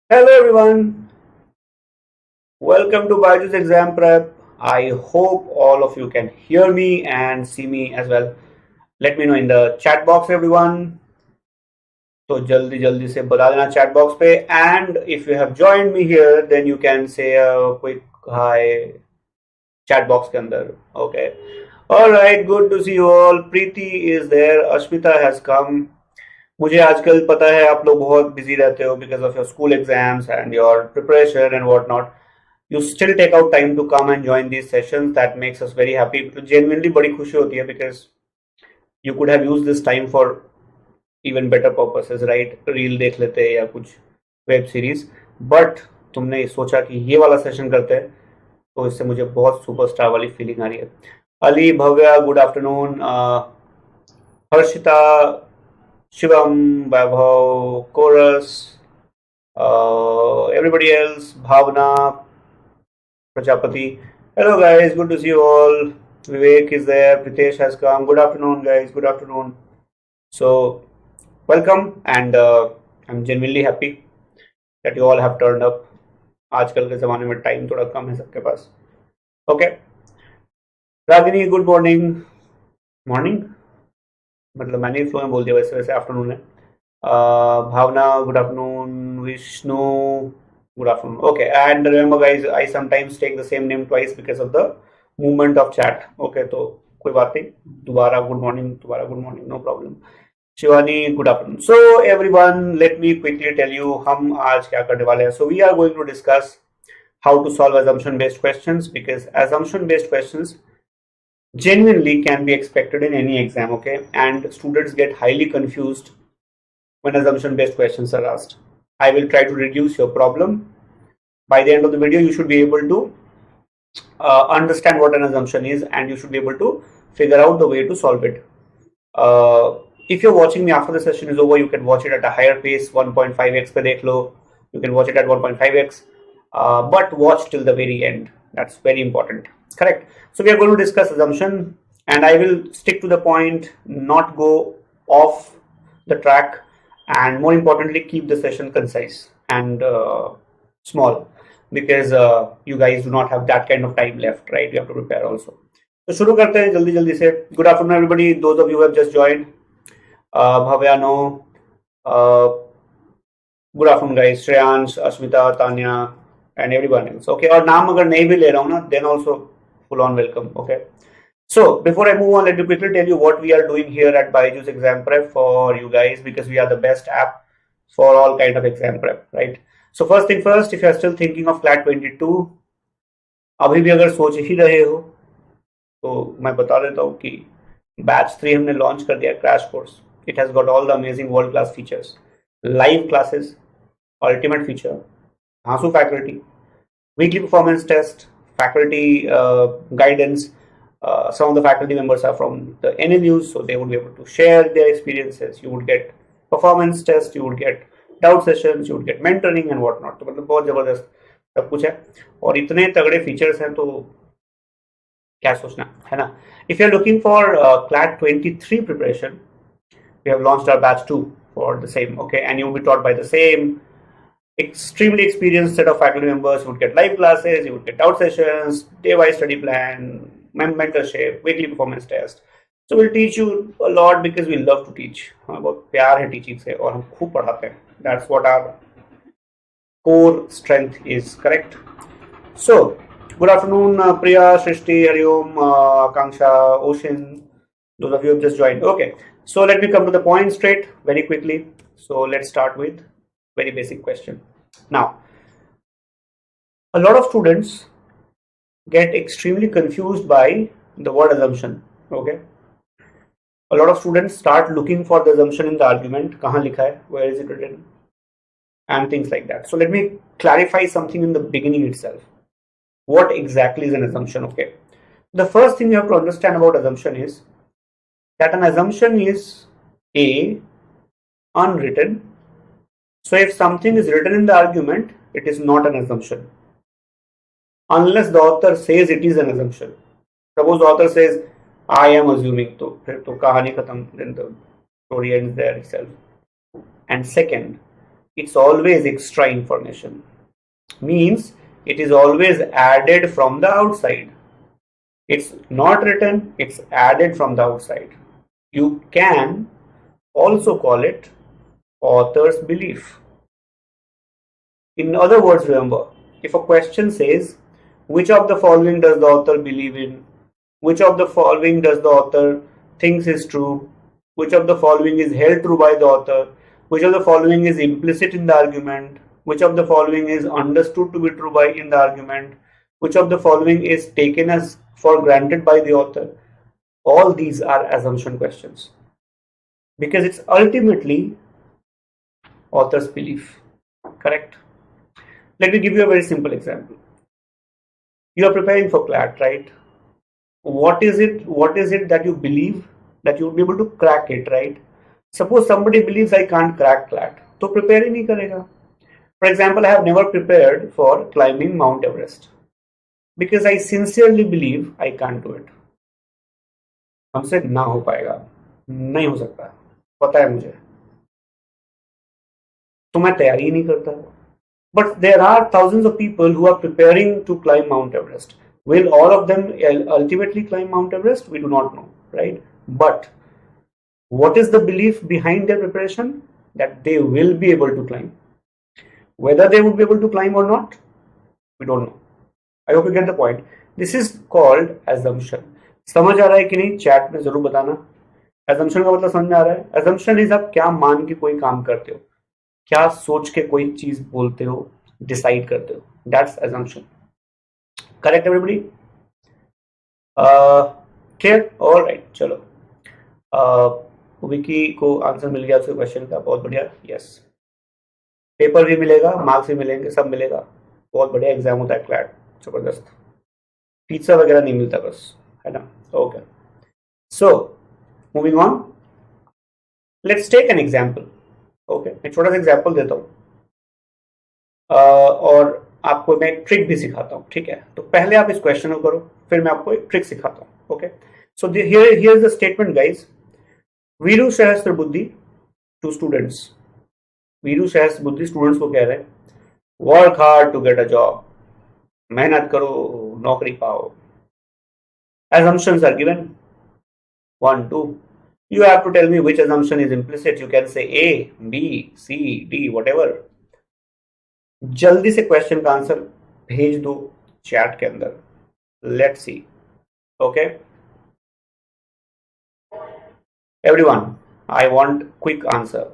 Hello everyone, welcome to BYJU'S exam prep. I hope all of you can hear me and see me as well. Let me know in the chat box everyone. तो जल्दी जल्दी से बता देना chat box पे and if you have joined me here then you can say a quick hi chat box के अंदर. Okay. All right, good to see you all. Preeti is there. Ashmita has come. मुझे आजकल पता है आप लोग बहुत बिजी रहते हो because of your school exams and your preparation and whatnot. You still take out time to come and join these sessions. That makes us very happy. Genuinely बड़ी खुशी होती है because you could have used this time for even better purposes, right? Reel देख लेते या कुछ web series, but तुमने सोचा कि ये वाला सेशन करते हैं, तो इससे मुझे बहुत सुपरस्टार वाली फीलिंग आ रही है. Ali, Bhavya, good afternoon. Harshita, Shivam, Vaibhav, chorus, everybody else, Bhavna, Prajapati. Hello guys, good to see you all. Vivek is there, Pritesh has come. Good afternoon guys, good afternoon. So, welcome and I'm genuinely happy that you all have turned up. आजकल के ज़माने में time थोड़ा कम है सबके पास. Okay. Ragini, good morning. Morning मतलब मैंने flow में बोल दिया, वैसे वैसे आफ्टरनून है. Bhavna, good afternoon. Vishnu, good afternoon. Okay, and remember guys, I sometimes take the same name twice because of the movement of chat. Okay, तो कोई बात नहीं, दोबारा good morning, no problem. Shivani, good afternoon. So everyone, let me quickly tell you हम आज क्या करने वाले हैं. So we are going to discuss how to solve assumption based questions, because assumption based questions genuinely can be expected in any exam. Okay, and students get highly confused when assumption based questions are asked. I will try to reduce your problem. By the end of the video, you should be able to understand what an assumption is and you should be able to figure out the way to solve it. If you're watching me after the session is over, you can watch it at a higher pace, 1.5x per dekh lo. You can watch it at 1.5x, but watch till the very end. That's very important. Correct. So we are going to discuss assumption and I will stick to the point, not go off the track, and more importantly keep the session concise and small, because you guys do not have that kind of time left, right? You have to prepare also. तो शुरू करते हैं जल्दी जल्दी से. Good afternoon everybody, those of you have just joined. Bhavya, no, good afternoon guys. Shreyansh, Asmita, Tanya and everyone else. Okay, और नाम अगर नहीं भी ले रहा हूँ ना, then also full on welcome. Okay, so before I move on, let me quickly tell you what we are doing here at BYJU'S exam prep for you guys, because we are the best app for all kind of exam prep, right? So first thing first, if you are still thinking of CLAT 22, अभी भी अगर सोच ही रहे हो, तो मैं बता देता हूँ कि बैच 3 हमने लॉन्च कर दिया, crash course. It has got all the amazing world class features, live classes, ultimate feature, धांसू faculty, weekly performance test, faculty guidance. Some of the faculty members are from the NLUs, so they would be able to share their experiences. You would get performance test, you would get doubt sessions, you would get mentoring and whatnot. तो मतलब बहुत जबरदस्त सब कुछ है और इतने तगड़े फीचर्स हैं, तो क्या सोचना है ना. If you are looking for CLAT 23 preparation, we have launched our batch 2 for the same. Okay, and you will be taught by the same extremely experienced set of faculty members. You would get live classes, you would get doubt sessions, day-wise study plan, mentorship, weekly performance test. So we'll teach you a lot because we love to teach. हमें बहुत प्यार है teaching से और हम खूब पढ़ाते हैं. That's what our core strength is. Correct. So good afternoon, Priya, Shrishti, Hariom, Akanksha, Ocean. Those of you have just joined. Okay. So let me come to the point straight very quickly. So let's start with very basic question. Now, a lot of students get extremely confused by the word assumption. Okay, a lot of students start looking for the assumption in the argument. कहाँ लिखा है? Where is it written? And things like that. So let me clarify something in the beginning itself. What exactly is an assumption? Okay, the first thing you have to understand about assumption is that an assumption is a unwritten. So if something is written in the argument, it is not an assumption. Unless the author says it is an assumption. Suppose the author says, I am assuming, तो फिर तो कहानी खत्म, then the story ends there itself. And second, it's always extra information. Means it is always added from the outside. It's not written, it's added from the outside. You can also call it author's belief. In other words, remember, if a question says, which of the following does the author believe in? Which of the following does the author thinks is true? Which of the following is held true by the author? Which of the following is implicit in the argument? Which of the following is understood to be true by in the argument? Which of the following is taken as for granted by the author? All these are assumption questions because it's ultimately author's belief. Correct? Let me give you a very simple example. You are preparing for CLAT, right? What is it that you believe that you will be able to crack it, right? Suppose somebody believes I can't crack CLAT, तो prepare ही नहीं करेगा. For example, I have never prepared for climbing Mount Everest because I sincerely believe I can't do it. हमसे ना हो पाएगा, नहीं हो सकता, पता है मुझे, तो मैं तैयारी ही नहीं करता. But there are thousands of people who are preparing to climb Mount Everest. Will all of them ultimately climb Mount Everest? We do not know, right? But what is the belief behind their preparation? That they will be able to climb. Whether they would be able to climb or not, we don't know. I hope you get the point. This is called assumption. समझ आ रहा है कि नहीं? Chat में जरूर बताना. Assumption का मतलब समझ में आ रहा है? Assumption is आप क्या मान के कोई काम करते हो, क्या सोच के कोई चीज बोलते हो, डिसाइड करते हो. That's assumption. Correct everybody? Clear? All right. चलो. विकी को आंसर मिल गया उसके क्वेश्चन का. बहुत बढ़िया. यस. पेपर भी मिलेगा, मार्क्स भी मिलेंगे, सब मिलेगा. बहुत बढ़िया एग्जाम होता है क्लैट. जबरदस्त. पिज्जा वगैरह नहीं मिलता बस, है ना? Okay. So moving on, let's take an example. Okay, मैं छोटा सा एग्जाम्पल देता हूँ और आपको मैं एक ट्रिक भी सिखाता हूँ. ठीक है, तो पहले आप इस क्वेश्चन को करो, फिर मैं आपको एक ट्रिक सिखाता हूँ. Okay, so here is the statement guys. Veeru सहस्त्र बुद्धि टू स्टूडेंट्स. वीरू सहस्त्र बुद्धि स्टूडेंट्स को कह रहे हैं, work hard to get a job. मेहनत करो, नौकरी पाओ. Assumptions are given. 1, 2. You have to tell me which assumption is implicit. You can say A, B, C, D, whatever. जल्दी से क्वेश्चन का आंसर भेज दो चैट के अंदर. Let's see. Okay everyone, I want quick answer.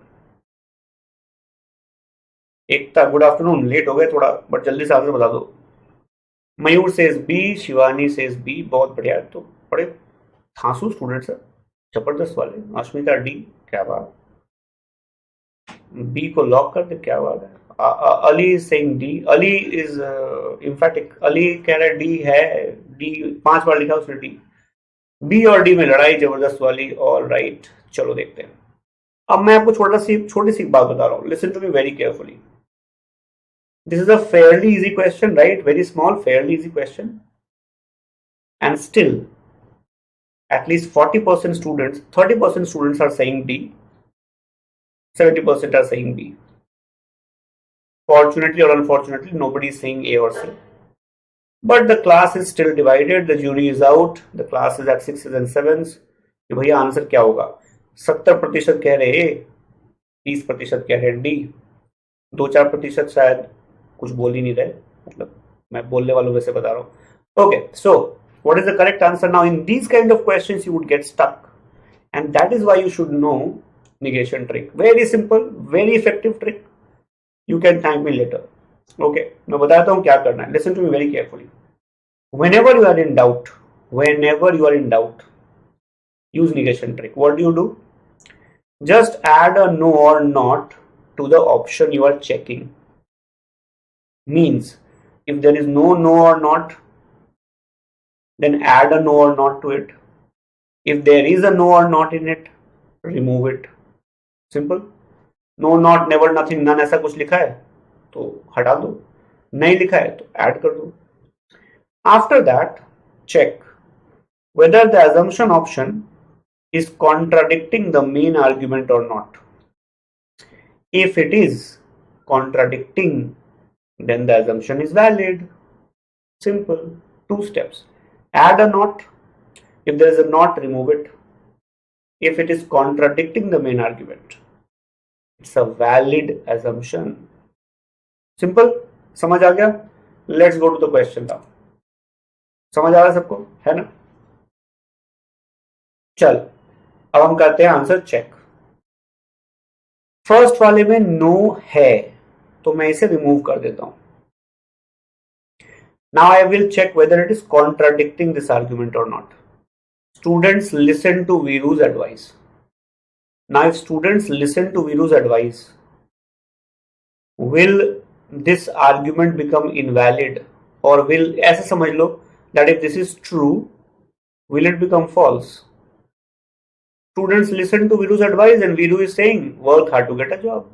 Ekta, good afternoon. Late हो गए थोड़ा, बट जल्दी से आंसर बता दो. Mayur says B, Shivani says B. बहुत बढ़िया. तो बड़े थांसू स्टूडेंट्स है, जबरदस्त वाले. अश्मिता डी, क्या बात. बी को लॉक कर दे, क्या बात है. Ali is saying D. Ali is in fact Ali कह रहा है डी है. डी 5 बार लिखा उसने डी. बी और डी में लड़ाई जबरदस्त वाली. ऑल राइट, चलो देखते हैं. अब मैं आपको छोटी सी बात बता रहा हूँ. Listen to me very carefully. This is a fairly easy question, right? Very small, fairly easy question. And still, at least 40% students, 30% students are saying D, 70% are saying B. Fortunately or unfortunately, nobody is saying A or C. But the class is still divided. The jury is out. The class is at 6s and 7s. कि भैया answer क्या होगा? 70% कह रहे A, 30% कह रहे D, 2-4% शायद कुछ बोल ही नहीं रहे. मतलब मैं बोलने वालों में से बता रहा हूँ. Okay, so what is the correct answer? Now in these kind of questions you would get stuck, and that is why you should know negation trick. Very simple, very effective trick. You can thank me later. Okay, मैं बताता हूँ क्या करना है. Listen to me very carefully. Whenever you are in doubt, use negation trick. What do? Just add a no or not to the option you are checking. Means if there is no or not, then add a no or not to it. If there is a no or not in it, remove it. Simple. No, not, never, nothing, none ऐसा कुछ लिखा है तो हटा दो. नहीं लिखा है तो ऐड कर दो. After that, check whether the assumption option is contradicting the main argument or not. If it is, contradicting, then the assumption is valid. Simple. 2 steps. Add a not. If there is a not, remove it. If it is contradicting the main argument, it's a valid assumption. Simple. समझ आ गया? Let's go to the question now. समझ आ रहा है सबको? है ना? चल, अब हम करते हैं आंसर चेक. फर्स्ट वाले में नो है, तो मैं इसे रिमूव कर देता हूं. Now I will check whether it is contradicting this argument or not. Students listen to Viru's advice. Now if students listen to Viru's advice, will this argument become invalid, or will, ऐसे समझ लो that if this is true, will it become false? Students listen to Viru's advice and Viru is saying work hard to get a job.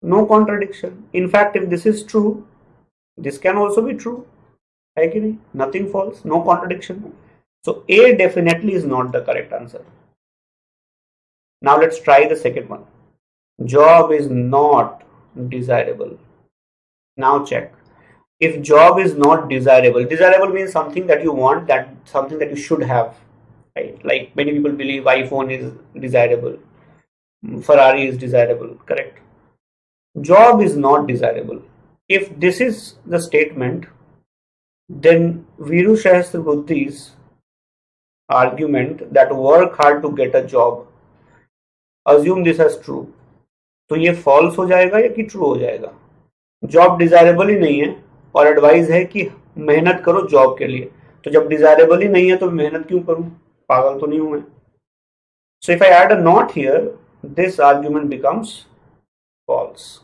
No contradiction. In fact, if this is true, this can also be true. है कि नहीं? Nothing false, no contradiction. So A definitely is not the correct answer. Now let's try the second one. Job is not desirable. Now check. If job is not desirable, desirable means something that you want, that something that you should have, right? Like many people believe iPhone is desirable, Ferrari is desirable, correct? Job is not desirable. If this is the statement, then Viru Shahastra Buddhi's argument that work hard to get a job, assume this as true, तो ये false हो जाएगा या कि true हो जाएगा? Job desirable ही नहीं है और एडवाइस है कि मेहनत करो जॉब के लिए, तो जब डिजायरेबल ही नहीं है तो मेहनत क्यों करूं? पागल तो नहीं हूं मैं. So if I add a not here, this argument becomes false.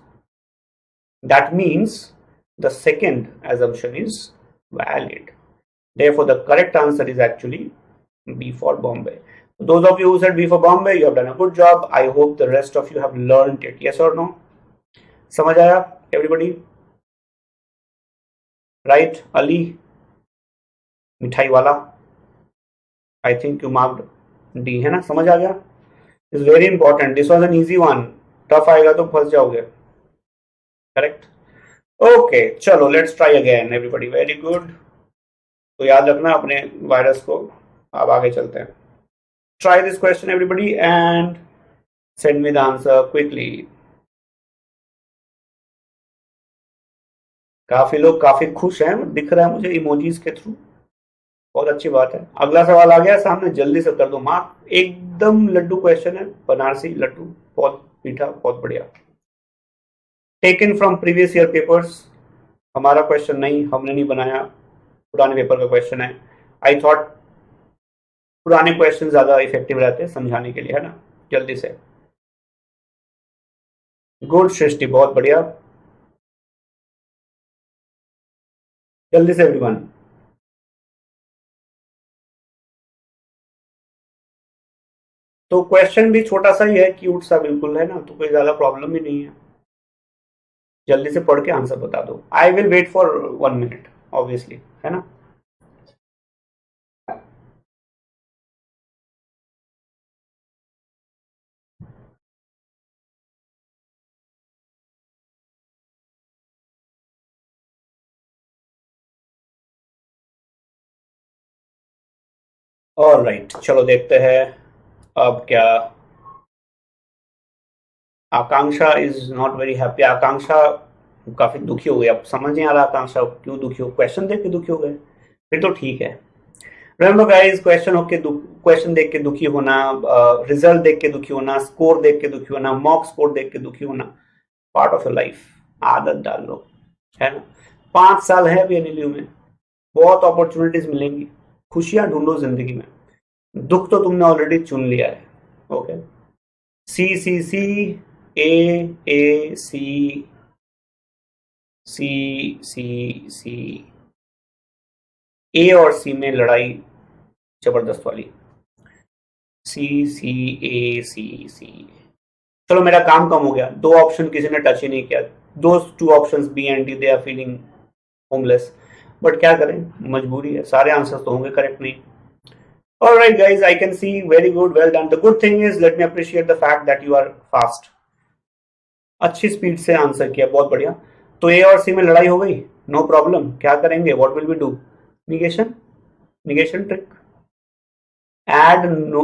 That means the second assumption is valid. Therefore, the correct answer is actually B for Bombay. Those of you who said B for Bombay, you have done a good job. I hope the rest of you have learned it. Yes or no? समझ आया everybody? Right? Ali, मिठाई वाला, I think you marked D, है ना? समझ आ गया? It's very important. This was an easy one. Tough आएगा तो फंस जाओगे. Correct? Okay, चलो let's try again everybody. Very good. तो याद रखना अपने वायरस को. अब आगे चलते हैं. Try this question everybody and send me the answer quickly. काफी लोग काफी खुश हैं, दिख रहा है मुझे इमोजीज के थ्रू. बहुत अच्छी बात है. अगला सवाल आ गया सामने, जल्दी से कर दो मार्क. एकदम लड्डू क्वेश्चन है, बनारसी लड्डू, बहुत मीठा, बहुत बढ़िया. Taken from previous year papers. हमारा क्वेश्चन नहीं, हमने नहीं बनाया, पुराने पेपर का क्वेश्चन है. आई थॉट पुराने क्वेश्चन ज्यादा इफेक्टिव रहते हैं समझाने के लिए, है ना? जल्दी से. गुड सृष्टि, बहुत बढ़िया. जल्दी से एवरीवन. तो क्वेश्चन भी छोटा सा ही है, क्यूट सा बिल्कुल, है ना? तो कोई ज्यादा प्रॉब्लम ही नहीं है. जल्दी से पढ़ के आंसर बता दो. I will wait for 1 minute obviously, है ना? ऑलराइट, चलो देखते हैं अब क्या. Akanksha is not very happy. Akanksha काफी दुखी हो गई. अब समझ नहीं आ रहा आकांक्षा क्यों दुखी हो. क्वेश्चन देख के दुखी हो गए, फिर तो ठीक है. रिमेंबर गाइस, क्वेश्चन देख के दुखी होना, रिजल्ट देख के दुखी होना, स्कोर देख के दुखी होना, मॉक स्कोर देख के दुखी होना, पार्ट ऑफ योर लाइफ. आदत डाल लो, है ना? 5 साल है अभी एनएलयू में, बहुत अपॉर्चुनिटीज मिलेंगी. खुशियां ढूंढो जिंदगी में. दुख तो तुमने ऑलरेडी चुन लिया है. ओके. सी सी सी ए सी सी सी सी ए और सी में लड़ाई जबरदस्त वाली. सी सी ए सी सी. चलो मेरा काम कम हो गया. 2 ऑप्शन किसी ने टच ही नहीं किया. दो 2 options B and D, they are feeling homeless. But क्या करें, मजबूरी है. सारे आंसर्स तो होंगे करेक्ट नहीं. Alright guys, I can see. Very good, well done. The good thing is, let me appreciate the fact that you are fast. अच्छी speed से आंसर किया, बहुत बढ़िया। तो ए और सी में लड़ाई हो गई, नो प्रॉब्लम। क्या करेंगे, what will we do? Negation, negation trick. Add no,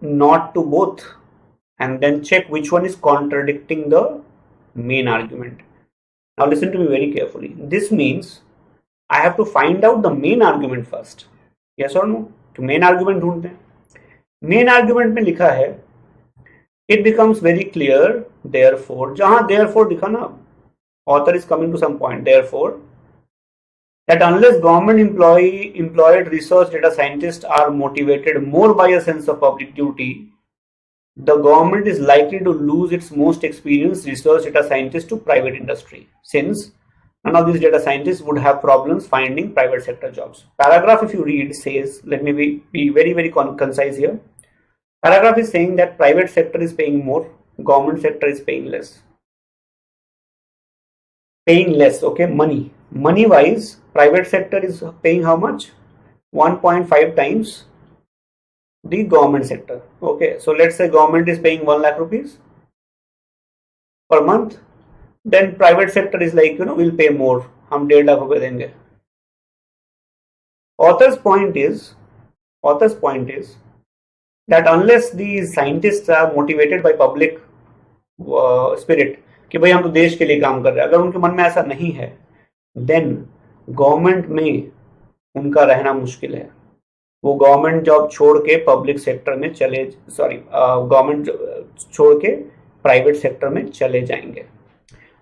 not to both and then check which one is contradicting the main argument. Now listen to me very carefully. This means I have to find out the main argument first. Yes or no? तो main argument ढूंढते हैं। main argument में लिखा है it becomes very clear therefore, जहां therefore दिखा ना, author is coming to some point, therefore that unless government employed research data scientists are motivated more by a sense of public duty, the government is likely to lose its most experienced research data scientists to private industry, since none of these data scientists would have problems finding private sector jobs. Paragraph, if you read, says, let me be very concise here. Paragraph is saying that private sector is paying more, government sector is paying less. Paying less, okay, money wise, private sector is paying how much? 1.5 times the government sector. Okay, so let's say government is paying 1 lakh rupees per month, then private sector is like, we'll pay more, हम 1.5 lakh रुपए देंगे. Author's point is that unless these scientists are motivated by public spirit कि भाई हम तो देश के लिए काम कर रहे हैं, अगर उनके मन में ऐसा नहीं है, देन गवर्नमेंट में उनका रहना मुश्किल है. वो गवर्नमेंट जॉब छोड़ के पब्लिक सेक्टर में गवर्नमेंट छोड़ के प्राइवेट सेक्टर में चले जाएंगे.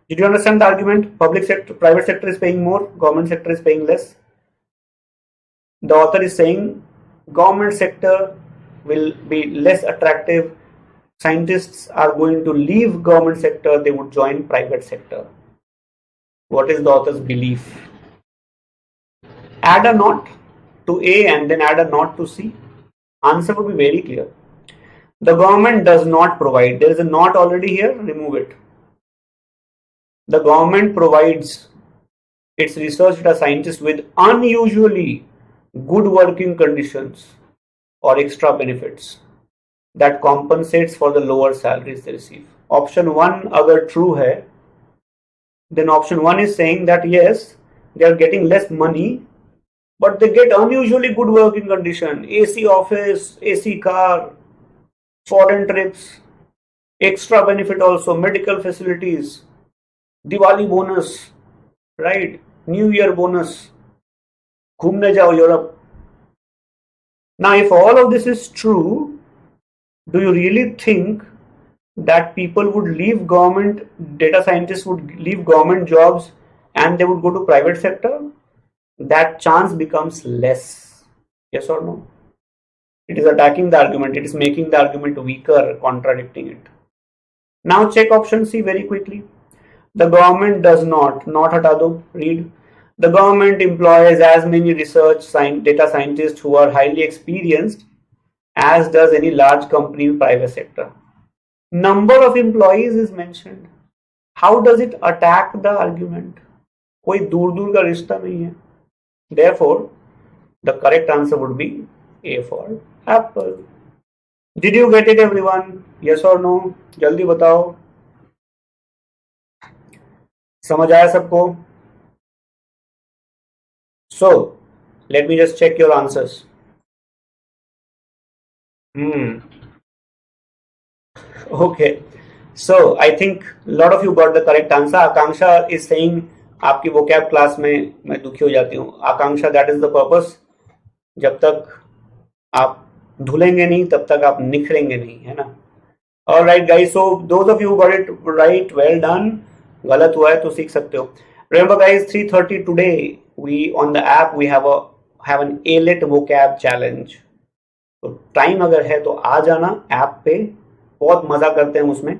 Did you understand the argument? Private sector is paying more, government sector is paying less. The author is saying government sector will be less attractive. Scientists are going to leave government sector, they would join private sector. What is the author's belief? Add a not to A and then add a not to C. Answer would be very clear. The government does not provide. There is a not already here, remove it. The government provides its research data scientists with unusually good working conditions or extra benefits that compensates for the lower salaries they receive. Option 1 अगर true है, then option 1 is saying that yes, they are getting less money, but they get unusually good working condition, AC office, AC car, foreign trips, extra benefit also, medical facilities, Diwali bonus, right? New Year bonus, घूमने जाओ Europe. Now if all of this is true, do you really think that people would leave government, data scientists would leave government jobs and they would go to private sector? That chance becomes less. Yes or no? It is attacking the argument. It is making the argument weaker, contradicting it. Now check option C very quickly. The government does not हटा दो, read. The government employs as many data scientists who are highly experienced as does any large company in private sector. Number of employees is mentioned. How does it attack the argument? कोई दूर दूर का रिश्ता नहीं है. Therefore, the correct answer would be A for apple. Did you get it, everyone? Yes or no? जल्दी बताओ. समझ आया सबको? So, let me just check your answers. Okay. So, I think a lot of you got the correct answer. Akanksha is saying आपकी vocab class में मैं दुखी हो जाती हूँ. आकांक्षा, दैट इज द पर्पस. जब तक आप धुलेंगे नहीं तब तक आप निखरेंगे नहीं, है ना. Alright guys, so those of you got it right, well done. गलत हुआ है तो सीख सकते हो. Remember guys, 3:30 today we on the app we have an ALET vocab challenge. तो टाइम अगर है तो आ जाना ऐप पे, बहुत मजा करते हैं उसमें.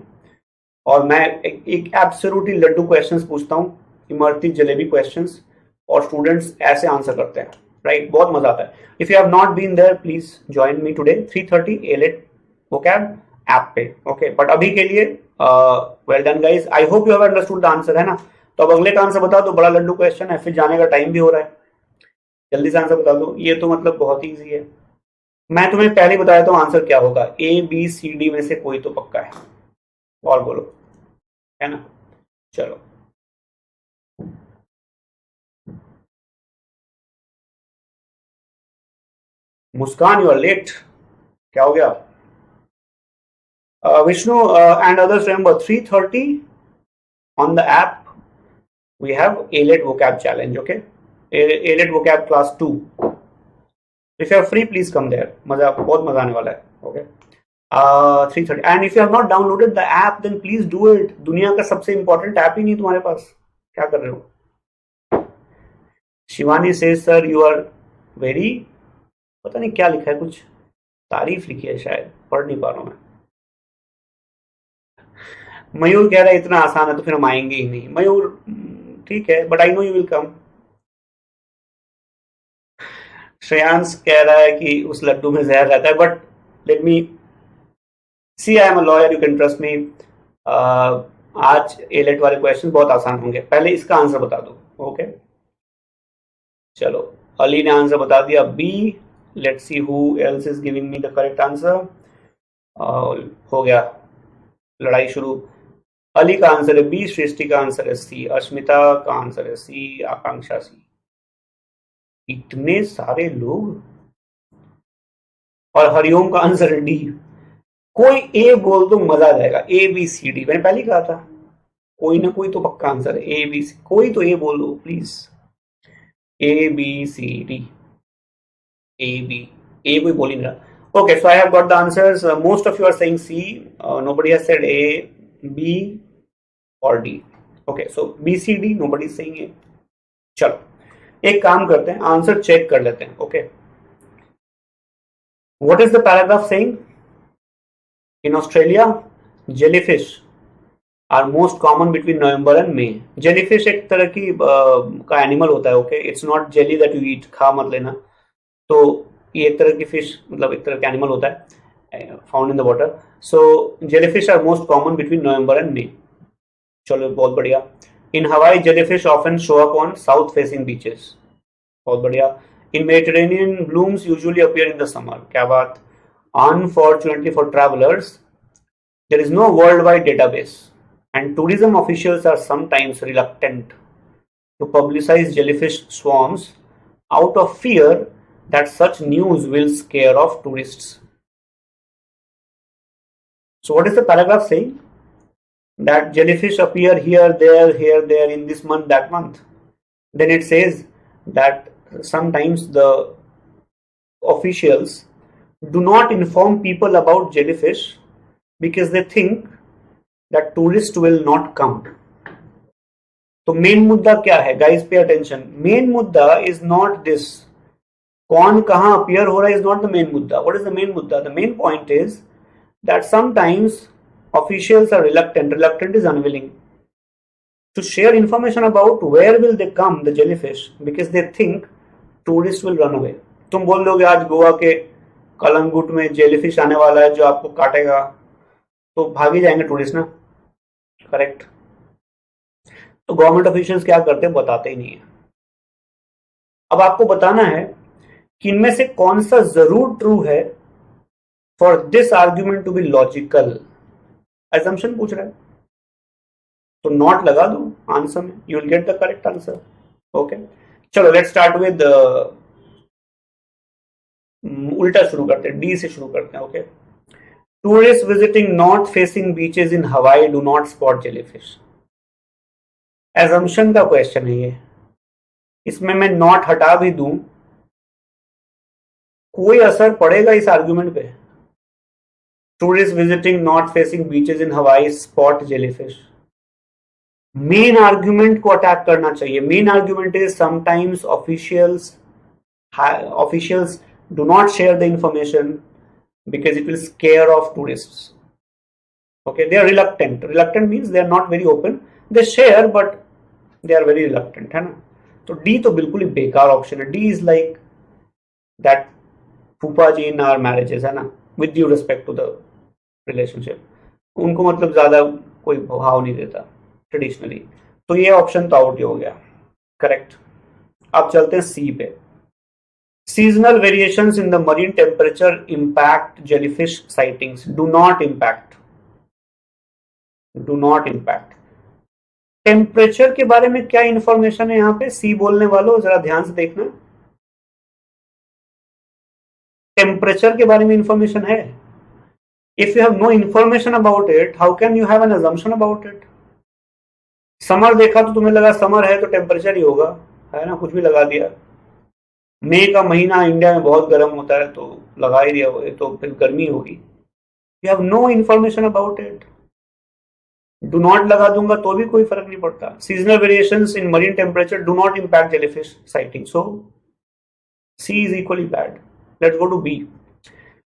और मैं एक एब्सोल्युटली लड्डू क्वेश्चंस पूछता हूँ, इमरती जलेबी क्वेश्चंस, और स्टूडेंट्स ऐसे आंसर करते हैं, राइट. बहुत मजा आता है. If you have not been there, please join me today 3:30 ALET vocab app पे. ओके, बट अभी के लिए well done guys. I hope you have understood the answer, है ना. तो अब अगले का आंसर बता दो. बड़ा लड्डू क्वेश्चन है, फिर जाने का टाइम भी हो रहा है. जल्दी से आंसर बता दो. ये तो मतलब बहुत ही ईजी है. मैं तुम्हें पहले ही बताया था आंसर क्या होगा. A B C D में से कोई तो पक्का है. और बोलो. है ना। चलो, मुस्कान यू आर लेट, क्या हो गया? Vishnu and others, remember 3:30 on the app we have ALET vocab challenge. Okay, ALET vocab class 2. If you are free, please come there. मजा, बहुत मजा आने वाला है. Okay. 3:30. And if you have not downloaded the app, then please do it. दुनिया का सबसे important app ही नहीं तुम्हारे पास, क्या कर रहे हो? Shivani says sir you are very, पता नहीं क्या लिखा है, कुछ तारीफ लिखी है शायद, पढ़ नहीं पा रहा हूँ मैं. मयूर कह रहा है इतना आसान है तो फिर हम आएंगे ही नहीं. मयूर ठीक है, but I know you will come. Shreyansh कह रहा है कि उस लड्डू में जहर रहता है, but let me see, I am a lawyer, you can trust me. आज एलेट वाले क्वेश्चन बहुत आसान होंगे. पहले इसका आंसर बता दो. ओके, चलो, अली ने आंसर बता दिया B. Let's see who else is giving me the correct answer. हो गया लड़ाई शुरू. अली का आंसर है बी, सृष्टि का आंसर है सी, अश्मिता का आंसर है सी, आकांक्षा सी. इतने सारे लोग. और हरिओम का आंसर है डी. कोई ए बोल दो, मजा आ जाएगा. ए बी सी डी, मैंने पहले कहा था कोई ना कोई तो पक्का आंसर है. ए बी सी, कोई तो ए बोल दो please. A B C D, A B, A कोई बोल ही नहीं रहा. Okay, so I have got the answers. Most of you are saying C. Nobody has said A, B, or D. Okay, so B, C, D. Nobody is saying A. चलो, एक काम करते हैं, answer check कर लेते हैं. Okay. What is the paragraph saying? In Australia, jellyfish are most common between November and May. Jellyfish एक तरह की का एनिमल होता है. Okay, it's not jelly that you eat. खा मत लेना. तो ये एक तरह की फिश, मतलब एक तरह का एनिमल होता है found in the water. So jellyfish are most common between November and May. चलो, बहुत बढ़िया. In Hawaii jellyfish often show up on south facing beaches. बहुत बढ़िया. In Mediterranean blooms usually appear in the summer. क्या बात. Unfortunately for travellers there is no world wide database and tourism officials are sometimes reluctant to publicise jellyfish swarms out of fear that such news will scare off tourists. So what is the paragraph saying? That jellyfish appear here, there, in this month, that month. Then it says that sometimes the officials do not inform people about jellyfish because they think that tourists will not come. तो main मुद्दा क्या है guys? Pay attention. Main मुद्दा is not this, कौन कहां appear हो रहा है, इज नॉट द मेन मुद्दा. व्हाट इज द मेन मुद्दा? The main point is that sometimes officials are reluctant is unwilling to share information about where will they come, the jellyfish, because they think tourists will run away. तुम बोल दोगे आज गोवा के कलंगुट में jellyfish आने वाला है जो आपको काटेगा, तो भाग ही जाएंगे टूरिस्ट ना. करेक्ट. तो गवर्नमेंट ऑफिशियल्स क्या करते हैं, बताते ही नहीं है. अब आपको बताना है कि इनमें से कौन सा जरूर ट्रू है for this argument to be logical. assumption पूछ रहा है तो नॉट लगा दो आंसर में, you will get the correct answer. Okay, चलो लेट्स स्टार्ट विद उल्टा शुरू करते हैं, डी से शुरू करते हैं. Okay, tourist visiting north facing beaches in Hawaii do not spot jellyfish. assumption का क्वेश्चन है ये. इसमें मैं नॉट हटा भी दूं, कोई असर पड़ेगा इस आर्ग्यूमेंट पे? Tourists visiting north facing beaches in Hawaii spot jellyfish. Main argument को अटैक करना चाहिए. Main argument is sometimes officials do not share the information because it will scare off tourists. Okay, they are reluctant. Reluctant means they are not very open. They share but they are very reluctant, है ना. तो D तो बिल्कुल ही बेकार option है. D is like that फूफा जी in our marriages, है ना, with due respect to the relationship. उनको मतलब ज्यादा कोई भाव नहीं देता ट्रेडिशनली. तो ये ऑप्शन तो आउट ही हो गया. करेक्ट. अब चलते हैं सी पे. Seasonal variations in the marine temperature impact jellyfish sightings. Do not impact. Temperature के बारे में क्या इंफॉर्मेशन है यहाँ पे? सी बोलने वालों जरा ध्यान से देखना, टेम्परेचर के बारे में इंफॉर्मेशन है? If you have no information about it, how can you have an assumption about it? Summer देखा तो तुम्हें लगा समर है तो टेम्परेचर ही होगा, है ना, कुछ भी लगा दिया। मई का महीना इंडिया में बहुत गर्म होता है तो लगा ही दिया, वो तो फिर गर्मी होगी। You have no information about it, do not लगा दूंगा तो भी कोई फर्क नहीं पड़ता। Seasonal variations in marine temperature do not impact jellyfish sighting, so sea is equally bad. Let's go to B.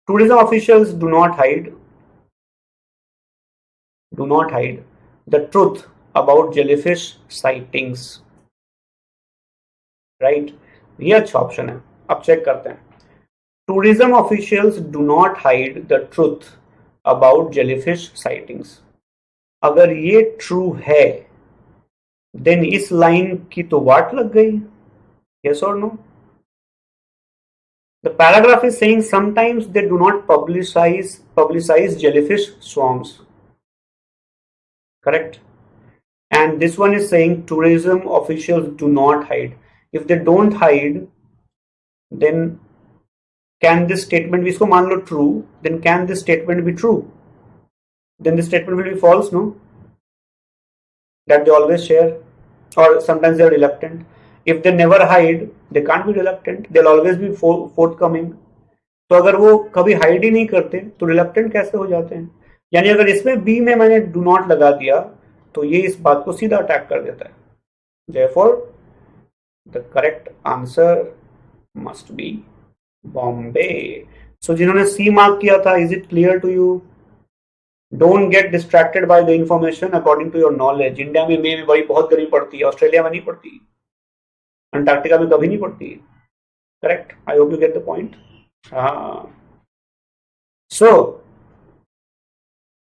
Tourism officials do not hide the truth about jellyfish sightings, right? ये अच्छा ऑप्शन है। अब check करते हैं। Tourism officials do not hide the truth about jellyfish sightings, अगर ये true है then इस लाइन की तो वाट लग गई, yes or no? The paragraph is saying sometimes they do not publicize jellyfish swarms, correct? And this one is saying tourism officials do not hide. If they don't hide, then can this statement be, इसको मान लो true, then can this statement be true? Then the statement will be false, no? That they always share, or sometimes they are reluctant. If they never hide, they can't be reluctant. They'll always be forthcoming. तो अगर वो कभी hide ही नहीं करते तो reluctant कैसे हो जाते हैं? यानी अगर इसमें बी में मैंने डू नॉट लगा दिया तो ये इस बात को सीधा अटैक कर देता है। Therefore, the correct answer must be Bombay. So जिन्होंने सी मार्क किया था, is it clear to you? Don't get distracted by the information according to your knowledge. India में मई में बड़ी बहुत गर्मी पड़ती है, ऑस्ट्रेलिया में नहीं पड़ती, अंटार्कटिका में कभी नहीं पड़ती, correct? I hope you get the point. हाँ, सो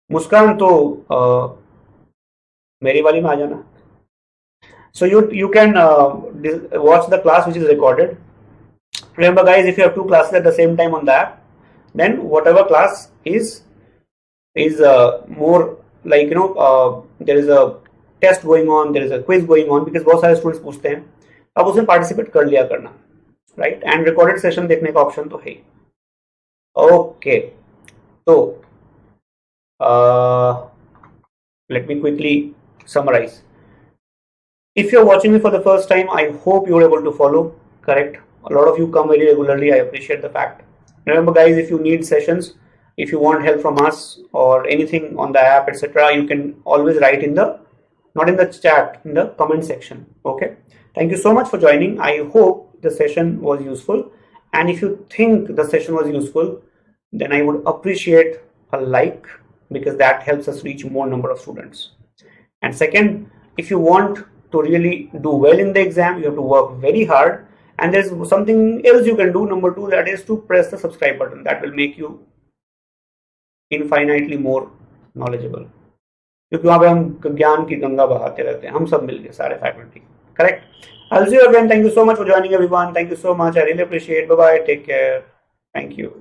मुस्कान तो मेरी वाली में आ जाना। So you can watch the class which is recorded. Remember guys, if you have two classes at the same time on the app, then whatever class is more like, you know, there is a test going on, there is a quiz going on, because बहुत सारे students पूछते हैं, अब उसमें participate कर लिया करना, right? And recorded session देखने का ऑप्शन तो है। ओके, तो let me quickly summarize. If you're watching me for the first time, I hope you're able to follow, correct? A lot of you come very regularly, I appreciate the fact. Remember guys, if you need sessions, if you want help from us or anything on the app, etc., you can always write in the, not in the chat, in the comment section, okay? Thank you so much for joining. I hope the session was useful, and if you think the session was useful, then I would appreciate a like, because that helps us reach more number of students. And second, if you want to really do well in the exam, you have to work very hard, and there's something else you can do, number two, that is to press the subscribe button. That will make you infinitely more knowledgeable, क्योंकि वहां पे हम ज्ञान की गंगा बहाते रहते हैं, हम सब मिलके सारे faculty, correct? I'll see you again. Thank you so much for joining everyone. Thank you so much. I really appreciate. Bye bye. Take care. Thank you.